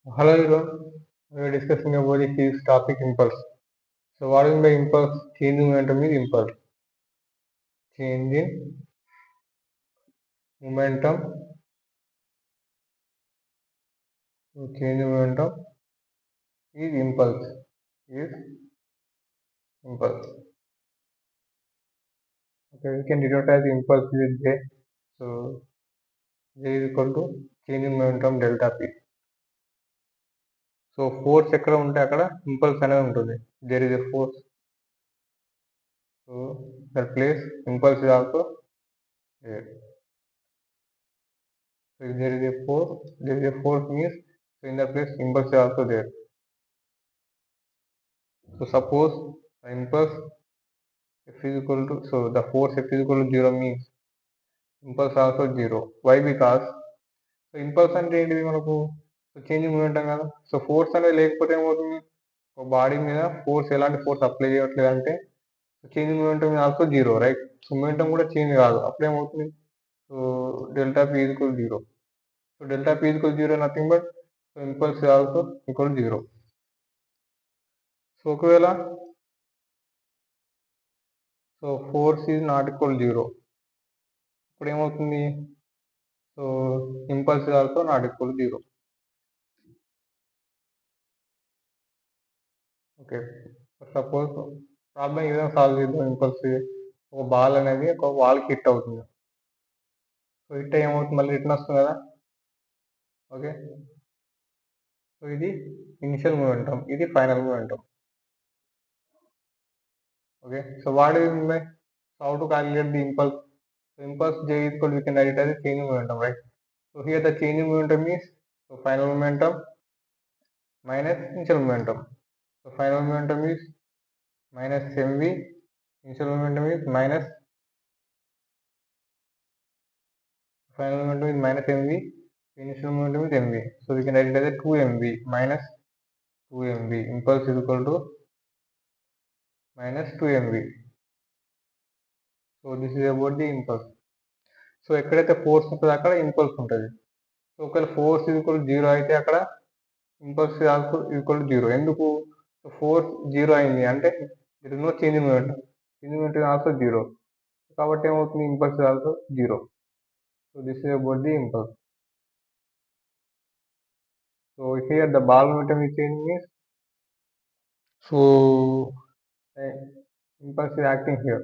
Hello everyone, we are discussing about the physics topic impulse. So what is by impulse? Change in momentum is impulse. Change in momentum, change in momentum is impulse. Is impulse. Okay, we can denote as impulse with J. So J is equal to change in momentum delta P. So force ఎక్కడ ఉంటే అక్కడ impulse అనేది ఉంటుంది. There is a force. So that place impulse is also there. So if there is a force means so in that place impulse is also there. So suppose the impulse F is equal to, so the force F is equal to 0 means impulse also 0. Why? Because so impulse అంటే ఏంటిది మనకు so changing momentum కదా. So force అనేది లేకపోతే ఏమవుతుంది, ఒక body మీద force ఎలాంటి ఫోర్స్ అప్లై చేయట్లేదు అంటే changing momentum also zero, right. So momentum కూడా చేంజ్ కాదు, అప్పుడు ఏమవుతుంది, so delta P equal zero. So delta P equal zero nothing but so impulse also equal zero. So ఒకవేళ so force is not equal zero, ఇప్పుడు ఏమవుతుంది, so impulse also not equal zero. Okay, suppose problem ఈ విధంగా solve చేద్దాం. Impulse ఒక ball అనేది ఒక వాల్కి హిట్ అవుతుంది. సో హిట్ ఏమవుతుంది, మళ్ళీ రిటర్న్ వస్తుంది కదా. ఓకే, సో ఇది ఇనిషియల్ మూమెంటం, ఇది final momentum. Okay, so what is by how to calculate the impulse. Impulse J is equal, we can write it as a changing momentum, right? So here the changing momentum is so final momentum minus initial momentum. So final momentum is minus mv, initial momentum is minus final momentum is minus mv, initial momentum is mv. So we can write it as a 2mv minus 2mv. Impulse is equal to minus 2mv. So this is about the impulse. So ఎక్కడైతే force ఉంటుందో అక్కడ impulse ఉంటుంది. So ఒకవేళ force equal zero అయితే అక్కడ impulse also equal zero. ఎందుకు, force zero అయింది అంటే there is no change in momentum, change momentum also zero, కాబట్టి ఏమవుతుంది, impulse also zero. So this is about the impulse. So here the ball momentum is changing is, so impulse is acting here.